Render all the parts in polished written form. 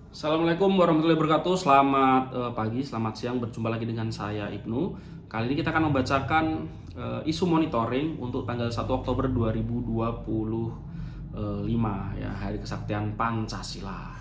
Assalamualaikum warahmatullahi wabarakatuh. Selamat pagi, selamat siang. Berjumpa lagi dengan saya Ibnu. Kali ini kita akan membacakan isu monitoring untuk tanggal 1 Oktober 2025 ya, Hari Kesaktian Pancasila.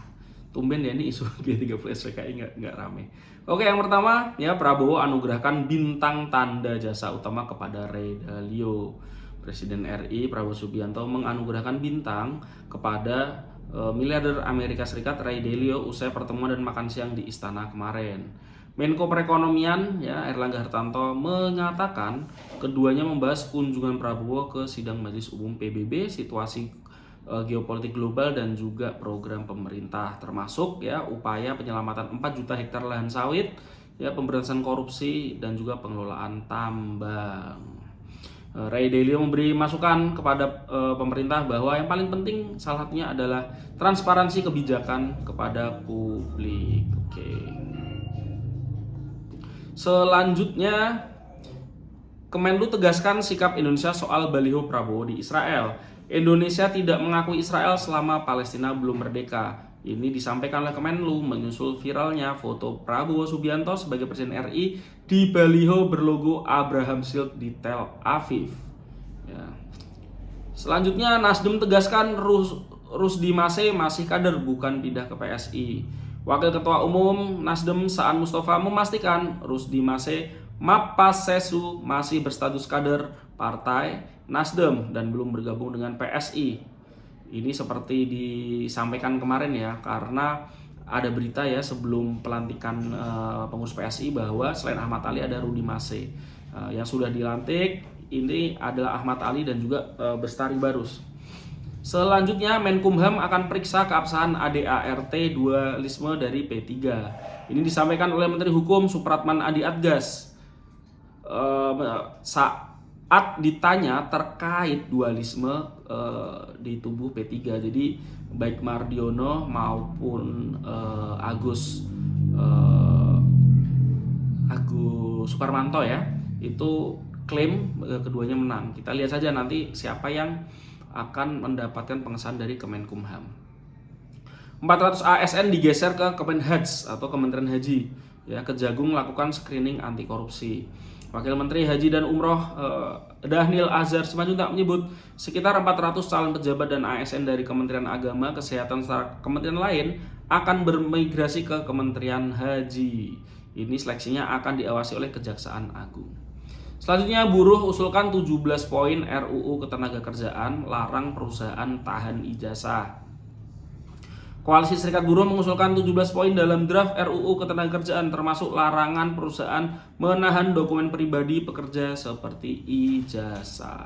Tumben ya ini isu G30 SPKI nggak rame. Oke, yang pertama ya, Prabowo anugerahkan bintang tanda jasa utama kepada Ray Dalio. Presiden RI Prabowo Subianto menganugerahkan bintang kepada miliarder Amerika Serikat Ray Dalio usai pertemuan dan makan siang di istana kemarin. Menko Perekonomian ya Erlangga Hartarto mengatakan keduanya membahas kunjungan Prabowo ke sidang Majelis Umum PBB, situasi geopolitik global dan juga program pemerintah, termasuk ya upaya penyelamatan 4 juta hektar lahan sawit, ya pemberantasan korupsi dan juga pengelolaan tambang. Ray Dalio memberi masukan kepada pemerintah bahwa yang paling penting salah satunya adalah transparansi kebijakan kepada publik. Oke. Selanjutnya, Kemenlu tegaskan sikap Indonesia soal baliho Prabowo di Israel. Indonesia tidak mengakui Israel selama Palestina belum merdeka. Ini disampaikan oleh Kemenlu menyusul viralnya foto Prabowo Subianto sebagai Presiden RI di baliho berlogo Abraham Shield di Tel Aviv. Ya. Selanjutnya, Nasdem tegaskan Rusdi Mase masih kader bukan pindah ke PSI. Wakil Ketua Umum Nasdem Saan Mustafa memastikan Rusdi Mase Mapasesu masih berstatus kader partai Nasdem dan belum bergabung dengan PSI. Ini seperti disampaikan kemarin ya, karena ada berita ya sebelum pelantikan pengurus PSI bahwa selain Ahmad Ali ada Rudi Mase yang sudah dilantik. Ini adalah Ahmad Ali dan juga Bestari Barus. Selanjutnya, Menkumham akan periksa keabsahan ADART dualisme dari P3. Ini disampaikan oleh Menteri Hukum Supratman Andi Adgas saat ditanya terkait dualisme di tubuh P3. Jadi baik Mardiono maupun Agus Suparmanto ya, itu klaim keduanya menang. Kita lihat saja nanti siapa yang akan mendapatkan pengesahan dari Kemenkumham. 400 ASN digeser ke Kemenhaj atau Kementerian Haji. Ya, Kejagung lakukan screening anti korupsi. Wakil Menteri Haji dan Umroh Dhanil Azhar Simanjuntak menyebut sekitar 400 calon pejabat dan ASN dari Kementerian Agama, Kesehatan, serta kementerian lain akan bermigrasi ke Kementerian Haji. Ini seleksinya akan diawasi oleh Kejaksaan Agung. Selanjutnya, buruh usulkan 17 poin RUU Ketenagakerjaan larang perusahaan tahan ijazah. Koalisi Serikat Buruh mengusulkan 17 poin dalam draft RUU Ketenagakerjaan, termasuk larangan perusahaan menahan dokumen pribadi pekerja seperti ijazah.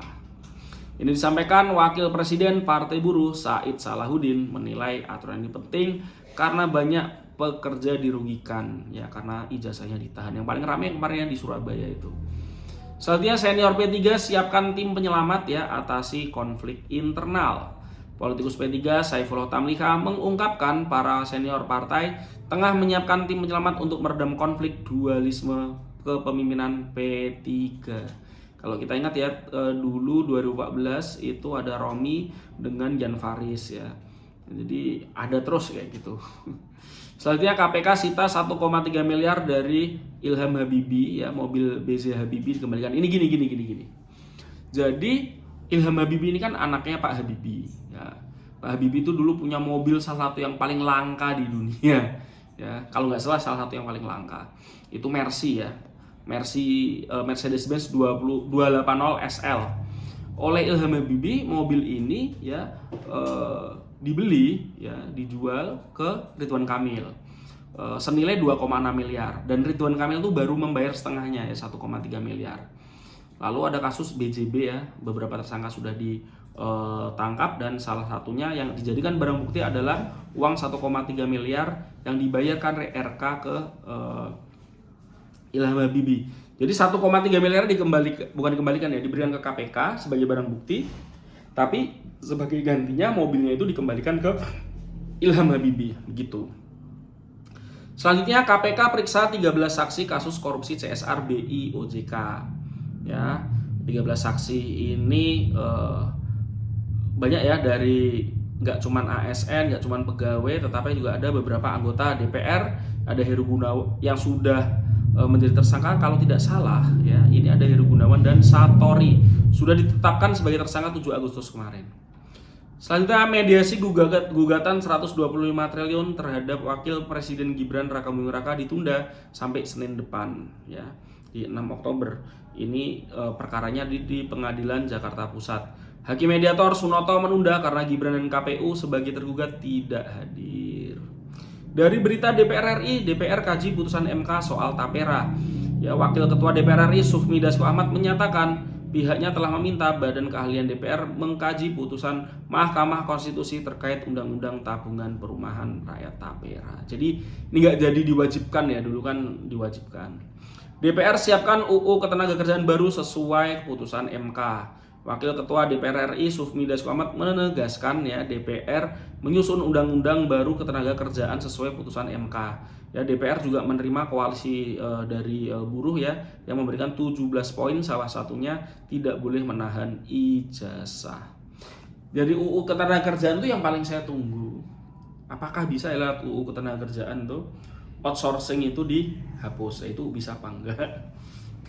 Ini disampaikan Wakil Presiden Partai Buruh Said Salahuddin menilai aturan ini penting karena banyak pekerja dirugikan ya karena ijazahnya ditahan. Yang paling ramai kemarin di Surabaya itu. Selanjutnya, senior P3 siapkan tim penyelamat ya atasi konflik internal. Politikus P3 Saifullah Tamliha mengungkapkan para senior partai tengah menyiapkan tim penyelamat untuk meredam konflik dualisme kepemimpinan P3. Kalau kita ingat ya, dulu 2014 itu ada Romi dengan Jan Faris ya. Jadi ada terus kayak gitu. Selanjutnya, KPK sita 1,3 miliar dari Ilham Habibie ya, mobil BZ Habibie dikembalikan. Ini gini. Jadi Ilham Habibie ini kan anaknya Pak Habibie ya. Pak Habibie itu dulu punya mobil salah satu yang paling langka di dunia ya. Kalau nggak salah satu yang paling langka. Itu Mercy ya. Mercedes-Benz 280 SL. Oleh Ilham Habibie, mobil ini ya dibeli ya, dijual ke Ridwan Kamil senilai 2,6 miliar, dan Ridwan Kamil tuh baru membayar setengahnya ya, 1,3 miliar. Lalu ada kasus BJB ya, beberapa tersangka sudah ditangkap dan salah satunya yang dijadikan barang bukti adalah uang 1,3 miliar yang dibayarkan RK ke Ilham Habibie. Jadi 1,3 miliar dikembalikan ya, diberikan ke KPK sebagai barang bukti, tapi sebagai gantinya mobilnya itu dikembalikan ke Ilham Habibie begitu. Selanjutnya, KPK periksa 13 saksi kasus korupsi CSR BI OJK. Ya, 13 saksi ini banyak ya, dari nggak cuman ASN, nggak cuman pegawai, tetapi juga ada beberapa anggota DPR, ada Heru Gunawan yang sudah menjadi tersangka kalau tidak salah ya. Ini ada Heru Gunawan dan Satori sudah ditetapkan sebagai tersangka 7 Agustus kemarin. Selanjutnya mediasi gugatan 125 triliun terhadap Wakil Presiden Gibran Rakabuming Raka ditunda sampai Senin depan ya, di 6 Oktober. Ini perkaranya di Pengadilan Jakarta Pusat. Hakim mediator Sunoto menunda karena Gibran dan KPU sebagai tergugat tidak hadir. Dari berita DPR RI, DPR kaji putusan MK soal Tapera. Ya, Wakil Ketua DPR RI Sufmi Dasko Ahmad menyatakan pihaknya telah meminta Badan Keahlian DPR mengkaji putusan Mahkamah Konstitusi terkait Undang-Undang Tabungan Perumahan Rakyat Tapera. Jadi ini nggak jadi diwajibkan ya, dulu kan diwajibkan. DPR siapkan UU Ketenagakerjaan baru sesuai keputusan MK. Wakil Ketua DPR RI Sufmi Dasko Ahmad menegaskan ya, DPR menyusun undang-undang baru ketenagakerjaan sesuai putusan MK. Ya, DPR juga menerima koalisi dari buruh ya yang memberikan 17 poin, salah satunya tidak boleh menahan ijazah. Jadi UU Ketenagakerjaan itu yang paling saya tunggu. Apakah bisa ya lewat UU Ketenagakerjaan tuh outsourcing itu dihapus? Itu bisa apa enggak?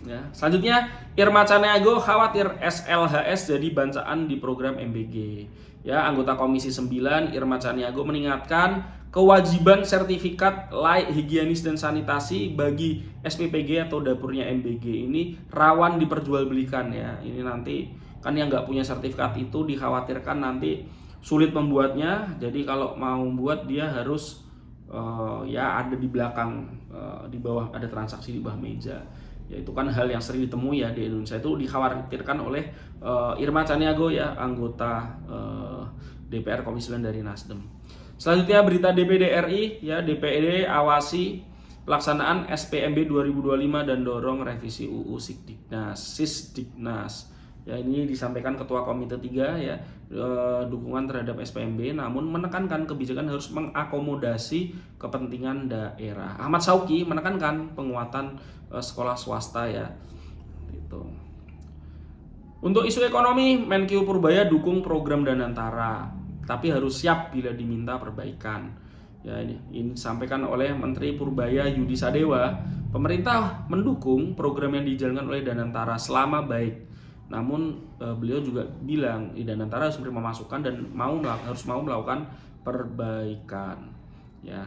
Ya. Selanjutnya, Irma Caniago khawatir SLHS jadi bancaan di program MBG. Ya, anggota Komisi 9 Irma Caniago mengingatkan kewajiban sertifikat layak higienis dan sanitasi bagi SPPG atau dapurnya MBG ini rawan diperjualbelikan ya. Ini nanti kan yang nggak punya sertifikat itu dikhawatirkan nanti sulit membuatnya. Jadi kalau mau membuat dia harus ya ada di belakang, di bawah, ada transaksi di bawah meja. Ya, itu kan hal yang sering ditemui ya di Indonesia, itu dikhawatirkan oleh Irma Caniago ya, anggota DPR Komisi 9 dari Nasdem. Selanjutnya berita DPD RI ya, DPD awasi pelaksanaan SPMB 2025 dan dorong revisi UU Sisdiknas. Ya, ini disampaikan Ketua Komite 3 ya, dukungan terhadap SPMB, namun menekankan kebijakan harus mengakomodasi kepentingan daerah. Ahmad Syauqi menekankan penguatan sekolah swasta ya. Gitu. Untuk isu ekonomi, Menkyu Purbaya dukung program Danantara, tapi harus siap bila diminta perbaikan. Ya, ini disampaikan oleh Menteri Purbaya Yudi Sadewa. Pemerintah mendukung program yang dijalankan oleh Danantara selama baik. Namun beliau juga bilang Danantara harus menerima masukan dan harus mau melakukan perbaikan. Ya.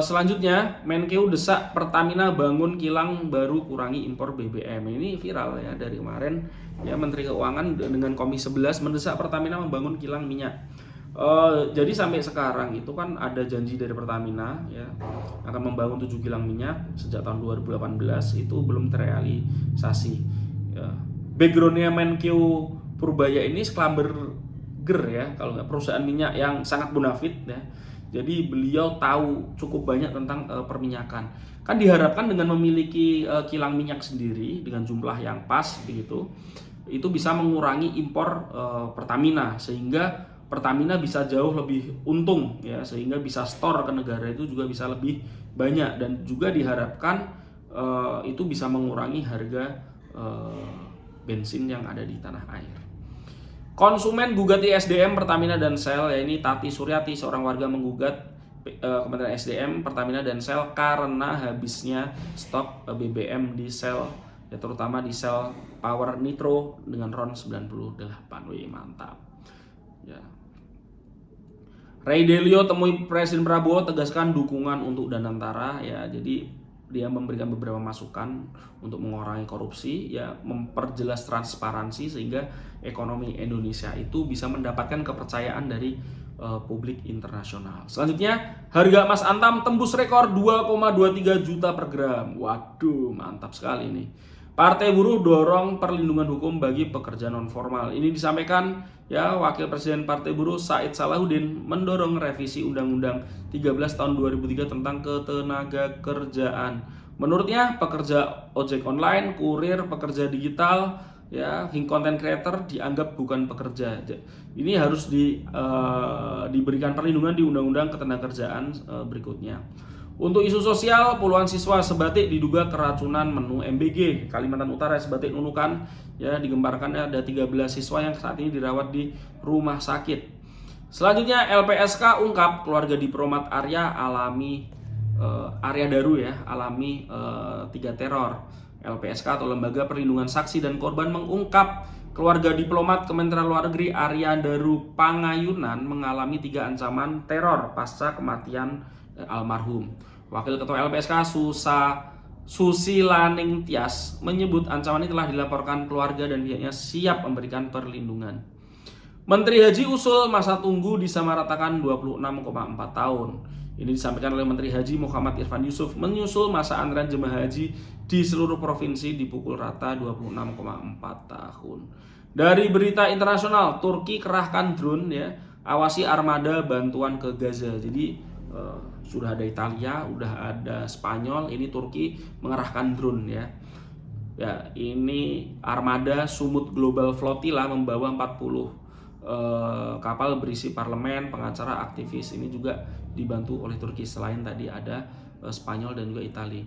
Selanjutnya, Menkeu desak Pertamina bangun kilang baru kurangi impor BBM. Ini viral ya dari kemarin. Ya, Menteri Keuangan dengan Komisi 11 mendesak Pertamina membangun kilang minyak. Jadi sampai sekarang itu kan ada janji dari Pertamina ya akan membangun 7 kilang minyak sejak tahun 2018, itu belum terrealisasi. Ya. Backgroundnya Menkeu Purbaya ini Schlumberger ya, kalau nggak, perusahaan minyak yang sangat bonafit ya. Jadi beliau tahu cukup banyak tentang perminyakan. Kan diharapkan dengan memiliki kilang minyak sendiri dengan jumlah yang pas begitu, itu bisa mengurangi impor Pertamina, sehingga Pertamina bisa jauh lebih untung ya, sehingga bisa store ke negara itu juga bisa lebih banyak, dan juga diharapkan itu bisa mengurangi harga bensin yang ada di tanah air. Konsumen gugat SDM Pertamina dan Shell, ya ini Tati Suryati, seorang warga menggugat Kementerian SDM, Pertamina dan Shell karena habisnya stok BBM di Shell, ya terutama di Shell Power Nitro dengan RON 98. Wih, mantap. Ya. Ray Dalio temui Presiden Prabowo, tegaskan dukungan untuk Danantara ya. Jadi dia memberikan beberapa masukan untuk mengurangi korupsi ya, memperjelas transparansi sehingga ekonomi Indonesia itu bisa mendapatkan kepercayaan dari publik internasional. Selanjutnya, harga emas Antam tembus rekor 2,23 juta per gram. Waduh, mantap sekali nih. Partai Buruh dorong perlindungan hukum bagi pekerja non formal. Ini disampaikan ya Wakil Presiden Partai Buruh Said Salahuddin mendorong revisi Undang-Undang 13 tahun 2003 tentang ketenagakerjaan. Menurutnya pekerja ojek online, kurir, pekerja digital, ya, content creator dianggap bukan pekerja. Ini harus diberikan perlindungan di Undang-Undang Ketenagakerjaan berikutnya. Untuk isu sosial, puluhan siswa Sebatik diduga keracunan menu MBG. Kalimantan Utara, Sebatik Nunukan, ya, digemparkan ada 13 siswa yang saat ini dirawat di rumah sakit. Selanjutnya LPSK ungkap keluarga diplomat Arya Arya Daru ya alami 3 teror. LPSK atau Lembaga Perlindungan Saksi dan Korban mengungkap keluarga diplomat Kementerian Luar Negeri Arya Daru Pangayunan mengalami 3 ancaman teror pasca kematian almarhum. Wakil Ketua LPSK Susilaning Tias menyebut ancaman ini telah dilaporkan keluarga dan pihaknya siap memberikan perlindungan. Menteri Haji usul masa tunggu disamaratakan 26,4 tahun. Ini disampaikan oleh Menteri Haji Muhammad Irfan Yusuf menyusul masa antrean jemaah haji di seluruh provinsi dipukul rata 26,4 tahun. Dari berita internasional, Turki kerahkan drone ya, awasi armada bantuan ke Gaza. Jadi sudah ada Italia, udah ada Spanyol, ini Turki mengerahkan drone ya. Ya, ini armada Sumut Global Flotilla membawa 40 kapal berisi parlemen, pengacara, aktivis. Ini juga dibantu oleh Turki. Selain tadi ada Spanyol dan juga Italia.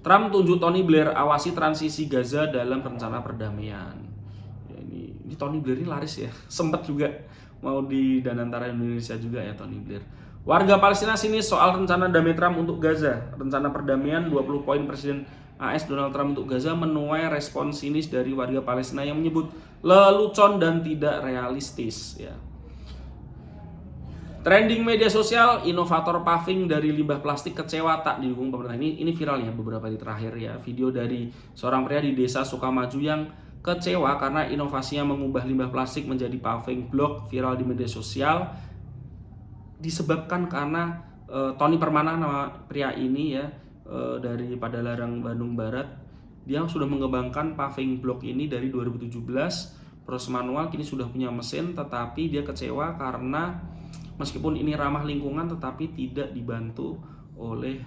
Trump tunjuk Tony Blair awasi transisi Gaza dalam rencana perdamaian. Ya, ini Tony Blair ini laris ya. Sempat juga mau di Danantara Indonesia juga ya Tony Blair. Warga Palestina sini soal rencana damai Trump untuk Gaza. Rencana perdamaian 20 poin Presiden AS Donald Trump untuk Gaza menuai respon sinis dari warga Palestina yang menyebut lelucon dan tidak realistis ya. Trending media sosial, inovator paving dari limbah plastik kecewa tak didukung pemerintah. Ini viral ya beberapa hari terakhir ya. Video dari seorang pria di desa Sukamaju yang kecewa karena inovasinya mengubah limbah plastik menjadi paving block viral di media sosial. Disebabkan karena Tony Permana, nama pria ini ya, dari Padalarang Bandung Barat, dia sudah mengembangkan paving block ini dari 2017, proses manual, kini sudah punya mesin, tetapi dia kecewa karena meskipun ini ramah lingkungan tetapi tidak dibantu oleh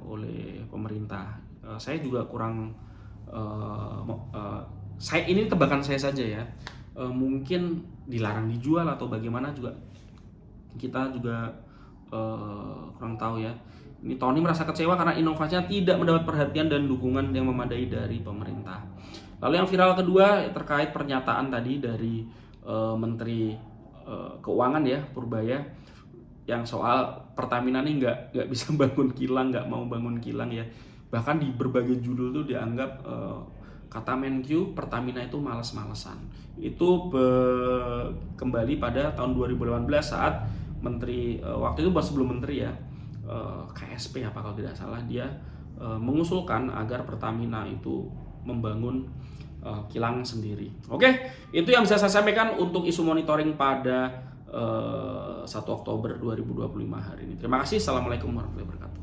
oleh pemerintah. Saya juga kurang ini tebakan saya saja ya. Mungkin dilarang dijual atau bagaimana juga kita juga kurang tahu ya. Ini Tony merasa kecewa karena inovasinya tidak mendapat perhatian dan dukungan yang memadai dari pemerintah. Lalu yang viral kedua terkait pernyataan tadi dari Menteri Keuangan ya Purbaya yang soal Pertamina ini nggak bisa bangun kilang, nggak mau bangun kilang ya. Bahkan di berbagai judul tuh dianggap kata Menkyu, Pertamina itu malas-malesan. Itu kembali pada tahun 2018 saat menteri waktu itu sebelum menteri ya, KSP apa kalau tidak salah, dia mengusulkan agar Pertamina itu membangun kilang sendiri. Oke, itu yang bisa saya sampaikan untuk isu monitoring pada 1 Oktober 2025 hari ini. Terima kasih. Assalamualaikum warahmatullahi wabarakatuh.